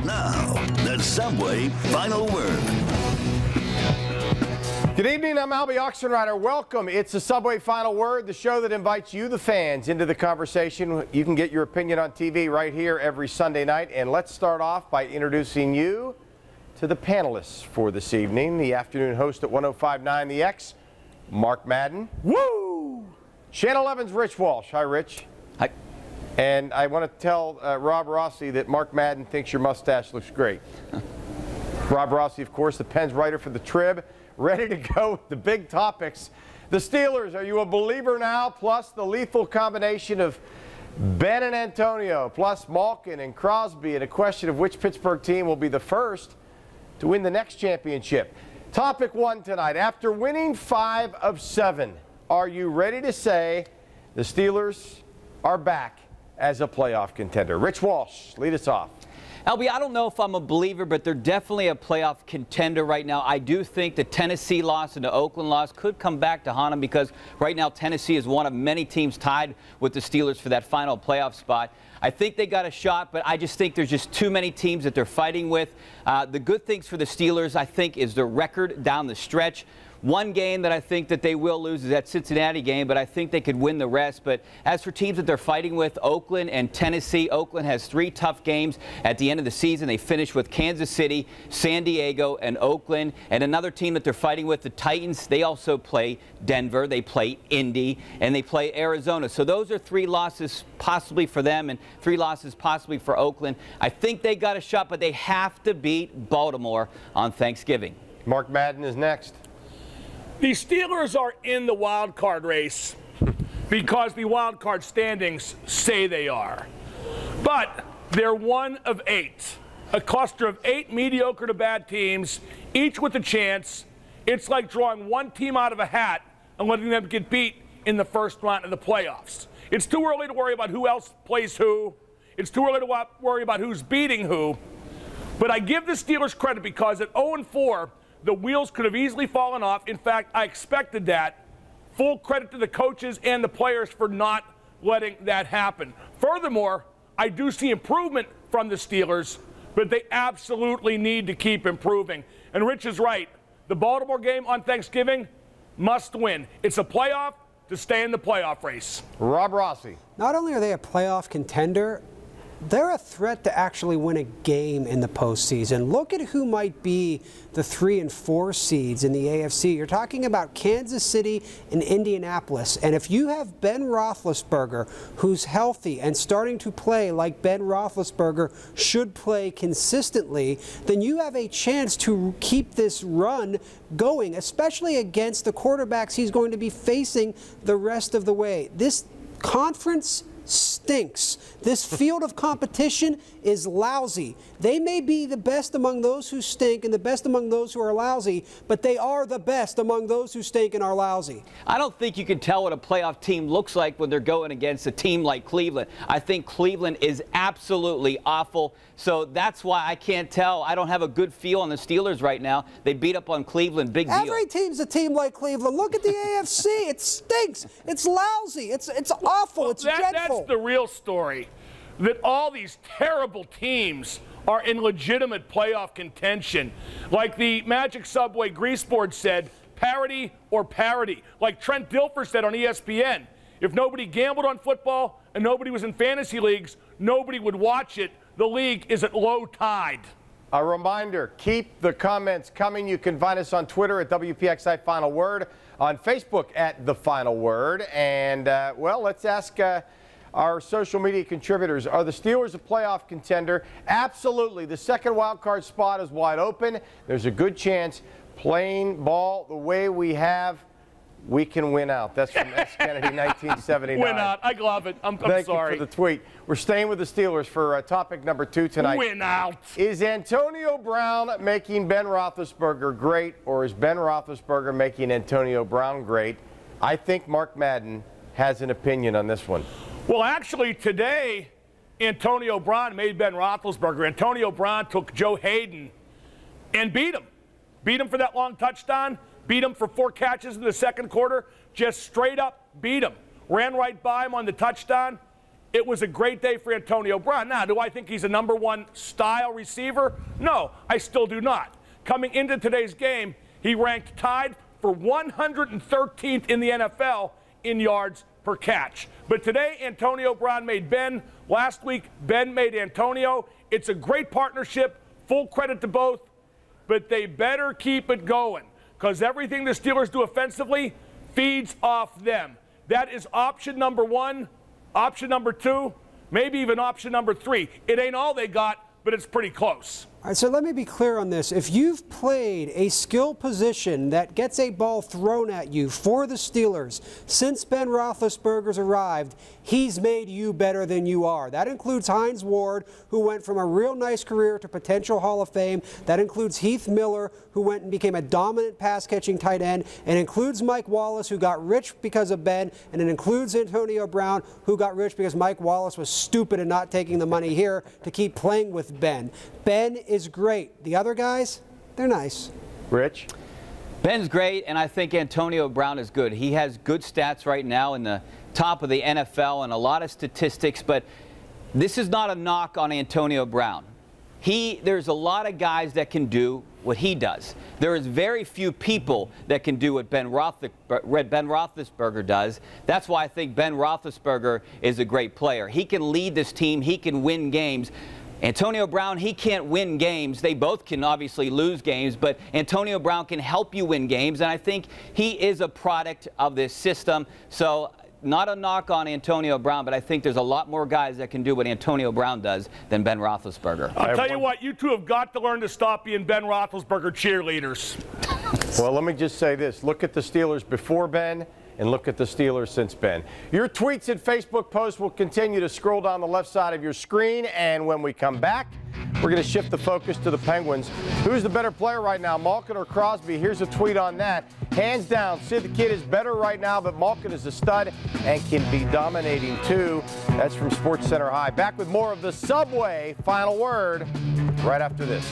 Now, the Subway Final Word. Good evening, I'm Albie Oxenrider. Welcome. It's the Subway Final Word, the show that invites you, the fans, into the conversation. You can get your opinion on TV right here every Sunday night. And let's start off by introducing you to the panelists for this evening. The afternoon host at 105.9 The X, Mark Madden. Woo! Channel 11's Rich Walsh. Hi, Rich. Hi. And I want to tell Rob Rossi that Mark Madden thinks your mustache looks great. Rob Rossi, of course, the Penn's writer for the Trib, ready to go with the big topics. The Steelers, are you a believer now? Plus the lethal combination of Ben and Antonio, plus Malkin and Crosby, and a question of which Pittsburgh team will be the first to win the next championship. Topic one tonight. After winning 5 of 7, are you ready to say the Steelers are back as a playoff contender? Rich Walsh, lead us off. Albie, I don't know if I'm a believer, but they're definitely a playoff contender right now. I do think the Tennessee loss and the Oakland loss could come back to haunt them because right now Tennessee is one of many teams tied with the Steelers for that final playoff spot. I think they got a shot, but I just think there's just too many teams that they're fighting with. The good things for the Steelers, I think, is their record down the stretch. One game that I think that they will lose is that Cincinnati game, but I think they could win the rest. But as for teams that they're fighting with, Oakland and Tennessee, Oakland has 3 tough games at the end of the season. They finish with Kansas City, San Diego, and Oakland. And another team that they're fighting with, the Titans, they also play Denver, they play Indy, and they play Arizona. So those are 3 losses possibly for them and 3 losses possibly for Oakland. I think they got a shot, but they have to beat Baltimore on Thanksgiving. Mark Madden is next. The Steelers are in the wild card race because the wild card standings say they are. But they're 1 of 8, a cluster of 8 mediocre to bad teams, each with a chance. It's like drawing one team out of a hat and letting them get beat in the first round of the playoffs. It's too early to worry about who else plays who. It's too early to worry about who's beating who. But I give the Steelers credit because at 0-4, the wheels could have easily fallen off. In fact, I expected that. Full credit to the coaches and the players for not letting that happen. Furthermore, I do see improvement from the Steelers, but they absolutely need to keep improving. And Rich is right. The Baltimore game on Thanksgiving must win. It's a playoff to stay in the playoff race. Rob Rossi. Not only are they a playoff contender, they're a threat to actually win a game in the postseason. Look at who might be the 3 and 4 seeds in the AFC. You're talking about Kansas City and Indianapolis. And if you have Ben Roethlisberger, who's healthy and starting to play like Ben Roethlisberger should play consistently, then you have a chance to keep this run going, especially against the quarterbacks he's going to be facing the rest of the way. This conference stinks. This field of competition is lousy. They may be the best among those who stink and the best among those who are lousy, but they are the best among those who stink and are lousy. I don't think you can tell what a playoff team looks like when they're going against a team like Cleveland. I think Cleveland is absolutely awful, so that's why I can't tell. I don't have a good feel on the Steelers right now. They beat up on Cleveland, big deal. Every team's a team like Cleveland. Look at the AFC. It stinks. It's lousy. It's awful. It's dreadful. That's the real story, that all these terrible teams are in legitimate playoff contention. Like the Magic Subway Greaseboard said, parity or parity. Like Trent Dilfer said on ESPN, if nobody gambled on football and nobody was in fantasy leagues, nobody would watch it. The league is at low tide. A reminder, keep the comments coming. You can find us on Twitter at WPXI Final Word, on Facebook at The Final Word. And, well, let's ask our social media contributors. Are the Steelers a playoff contender? Absolutely. The second wild card spot is wide open. There's a good chance, playing ball the way we have, we can win out. That's from S. Kennedy, 1979. Win out. I love it. I'm Thank sorry. you for the tweet. We're staying with the Steelers for topic number 2 tonight. Win out. Is Antonio Brown making Ben Roethlisberger great, or is Ben Roethlisberger making Antonio Brown great? I think Mark Madden has an opinion on this one. Well, actually, today, Antonio Brown made Ben Roethlisberger. Antonio Brown took Joe Hayden and beat him. Beat him for that long touchdown. Beat him for 4 catches in the second quarter. Just straight up beat him. Ran right by him on the touchdown. it was a great day for Antonio Brown. Now, do I think he's a #1 style receiver? No, I still do not. Coming into today's game, he ranked tied for 113th in the NFL in yards per catch. But today, Antonio Brown made Ben. Last week, Ben made Antonio. It's a great partnership. Full credit to both. But they better keep it going, because everything the Steelers do offensively feeds off them. That is option #1, option #2, maybe even option #3. It ain't all they got, but it's pretty close. All right, so let me be clear on this. If you've played a skill position that gets a ball thrown at you for the Steelers since Ben Roethlisberger's arrived, he's made you better than you are. That includes Hines Ward, who went from a real nice career to potential Hall of Fame. That includes Heath Miller, who went and became a dominant pass-catching tight end. And includes Mike Wallace, who got rich because of Ben. And it includes Antonio Brown, who got rich because Mike Wallace was stupid in not taking the money here to keep playing with Ben. Ben is great. The other guys, they're nice. Rich? Ben's great, and I think Antonio Brown is good. He has good stats right now in the top of the NFL and a lot of statistics, but this is not a knock on Antonio Brown. There's a lot of guys that can do what he does. There is very few people that can do what Ben Roethlisberger does. That's why I think Ben Roethlisberger is a great player. He can lead this team. He can win games. Antonio Brown, he can't win games. They both can obviously lose games, but Antonio Brown can help you win games, and I think he is a product of this system. So not a knock on Antonio Brown, but I think there's a lot more guys that can do what Antonio Brown does than Ben Roethlisberger. I'll tell you what, you two have got to learn to stop being Ben Roethlisberger cheerleaders. Well, let me just say this. Look at the Steelers before Ben and look at the Steelers since Ben. Your tweets and Facebook posts will continue to scroll down the left side of your screen, and when we come back, we're going to shift the focus to the Penguins. Who's the better player right now, Malkin or Crosby? Here's a tweet on that. Hands down, Sid the Kid is better right now, but Malkin is a stud and can be dominating too. That's from Sports Center High. Back with more of the Subway Final Word right after this.